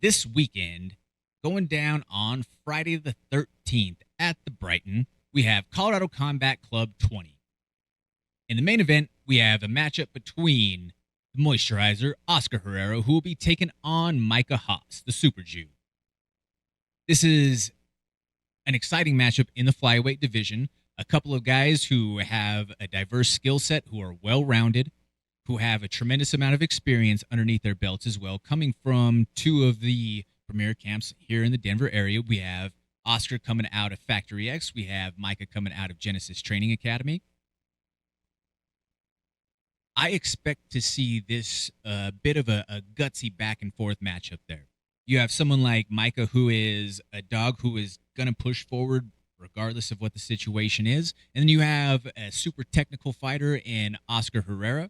this weekend, going down on Friday the 13th at the Brighton, we have Colorado Combat Club 20. In the main event, we have a matchup between the Moisturizer, Oscar Herrera, who will be taking on Micah Haas, the Super Jew. This is an exciting matchup in the flyweight division. A couple of guys who have a diverse skill set, who are well-rounded, who have a tremendous amount of experience underneath their belts as well, coming from two of the premier camps here in the Denver area. We have Oscar coming out of Factory X. We have Micah coming out of Genesis Training Academy. I expect to see this bit of a gutsy back and forth matchup there. You have someone like Micah, who is a dog who is going to push forward regardless of what the situation is. And then you have a super technical fighter in Oscar Herrera.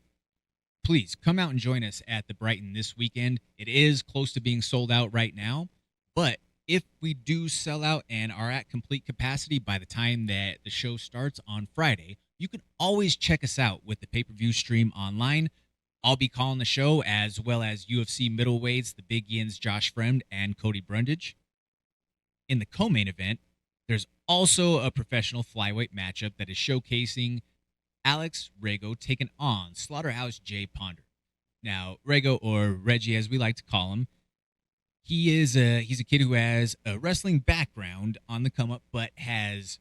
Please come out and join us at the Brighton this weekend. It is close to being sold out right now, but if we do sell out and are at complete capacity by the time that the show starts on Friday, you can always check us out with the pay-per-view stream online. I'll be calling the show, as well as UFC middleweights, the Big Yins, Josh Fremd, and Cody Brundage. In the co-main event, there's also a professional flyweight matchup that is showcasing Alex Rego taking on Slaughterhouse Jay Ponder. Now, Rego, or Reggie as we like to call him, he's a kid who has a wrestling background on the come up, but has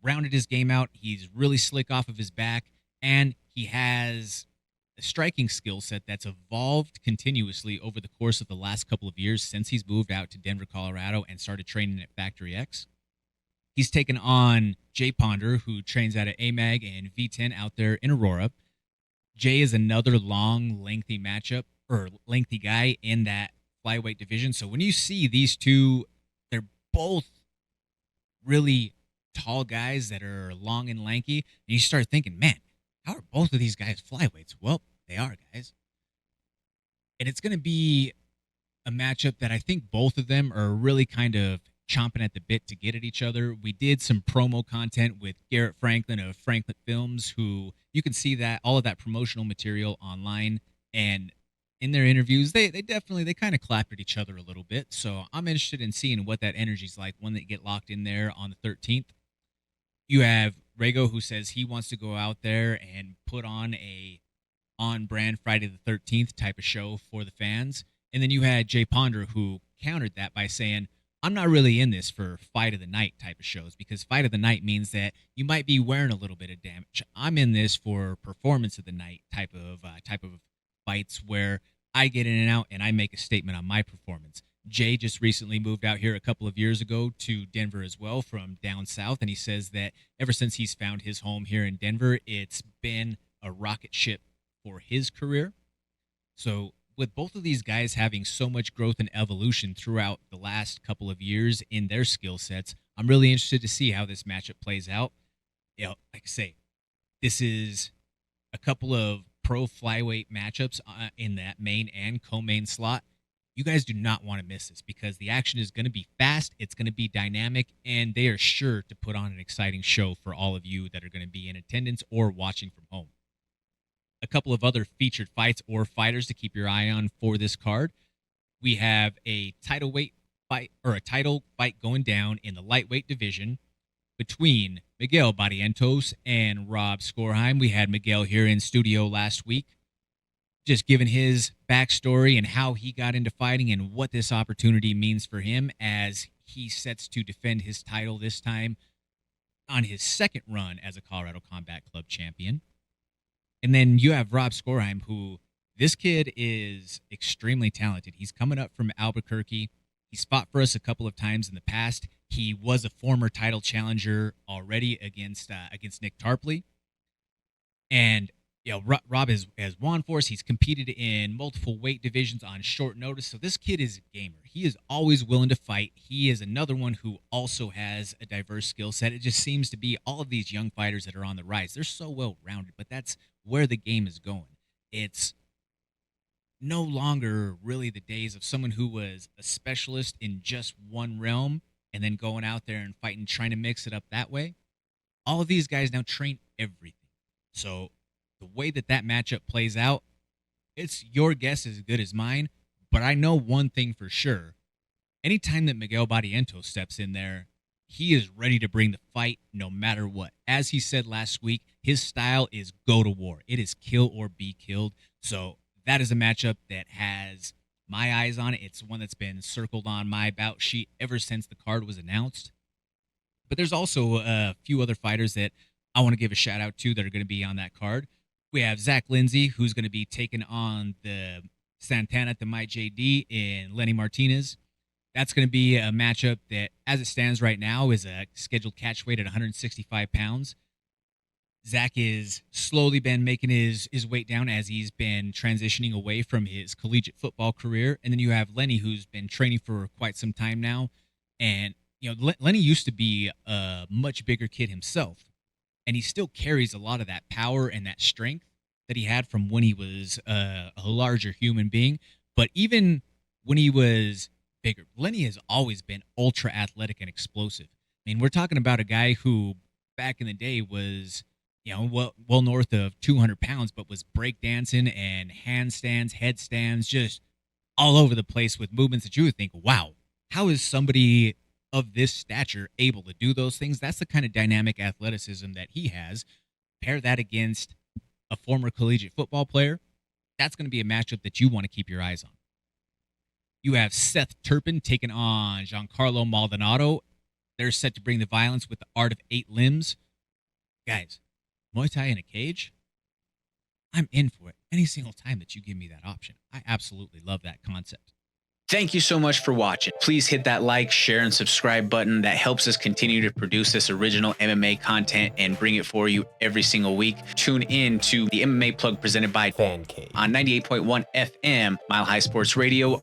rounded his game out. He's really slick off of his back, and he has a striking skill set that's evolved continuously over the course of the last couple of years since he's moved out to Denver, Colorado, and started training at Factory X. He's taken on Jay Ponder, who trains out of AMAG and V10 out there in Aurora. Jay is another long, lengthy matchup, or lengthy guy in that flyweight division. So when you see these two, they're both really tall guys that are long and lanky, and you start thinking, man, how are both of these guys flyweights? Well, they are, guys. And it's going to be a matchup that I think both of them are really kind of chomping at the bit to get at each other. We did some promo content with Garrett Franklin of Franklin Films, who you can see that all of that promotional material online, and in their interviews, they kind of clapped at each other a little bit. So I'm interested in seeing what that energy's like when they get locked in there on the 13th. You have Rego, who says he wants to go out there and put on a on-brand Friday the 13th type of show for the fans. And then you had Jay Ponder, who countered that by saying, I'm not really in this for fight of the night type of shows, because fight of the night means that you might be wearing a little bit of damage. I'm in this for performance of the night type of fights where I get in and out and I make a statement on my performance. Jay just recently moved out here a couple of years ago to Denver as well from down south, and he says that ever since he's found his home here in Denver, it's been a rocket ship for his career. So with both of these guys having so much growth and evolution throughout the last couple of years in their skill sets, I'm really interested to see how this matchup plays out. You know, like I say, this is a couple of pro flyweight matchups in that main and co-main slot. You guys do not want to miss this, because the action is going to be fast, it's going to be dynamic, and they are sure to put on an exciting show for all of you that are going to be in attendance or watching from home. A couple of other featured fights or fighters to keep your eye on for this card. We have a title fight going down in the lightweight division between Miguel Barrientos and Rob Skorheim. We had Miguel here in studio last week, just giving his backstory and how he got into fighting and what this opportunity means for him as he sets to defend his title this time on his second run as a Colorado Combat Club champion. And then you have Rob Skorheim, who, this kid is extremely talented. He's coming up from Albuquerque. He's fought for us a couple of times in the past. He was a former title challenger already against Nick Tarpley. And you know, Rob has won for us. He's competed in multiple weight divisions on short notice. So this kid is a gamer. He is always willing to fight. He is another one who also has a diverse skill set. It just seems to be all of these young fighters that are on the rise. They're so well rounded, but that's where the game is going. It's no longer really the days of someone who was a specialist in just one realm and then going out there and fighting, trying to mix it up that way. All of these guys now train everything. So the way that matchup plays out, it's your guess as good as mine. But I know one thing for sure. Anytime that Miguel Barrientos steps in there, he is ready to bring the fight no matter what. As he said last week, his style is go to war. It is kill or be killed. So that is a matchup that has my eyes on it. It's one that's been circled on my bout sheet ever since the card was announced. But there's also a few other fighters that I want to give a shout out to that are going to be on that card. We have Zach Lindsay, who's going to be taking on the Santana to my JD and Lenny Martinez. That's going to be a matchup that, as it stands right now, is a scheduled catch weight at 165 pounds. Zach is slowly been making his weight down as he's been transitioning away from his collegiate football career. And then you have Lenny, who's been training for quite some time now. And, Lenny used to be a much bigger kid himself. And he still carries a lot of that power and that strength that he had from when he was a larger human being. But even when he was bigger, Lenny has always been ultra athletic and explosive. I mean, we're talking about a guy who back in the day was, well north of 200 pounds, but was breakdancing and handstands, headstands, just all over the place with movements that you would think, wow, how is somebody of this stature able to do those things? That's the kind of dynamic athleticism that he has. Pair that against a former collegiate football player, that's going to be a matchup that you want to keep your eyes on. You have Seth Turpin taking on Giancarlo Maldonado. They're set to bring the violence with the art of 8 limbs. Guys, Muay Thai in a cage? I'm in for it any single time that you give me that option. I absolutely love that concept. Thank you so much for watching. Please hit that like, share, and subscribe button. That helps us continue to produce this original MMA content and bring it for you every single week. Tune in to the MMA Plug presented by Fan Cave on 98.1 FM, Mile High Sports Radio.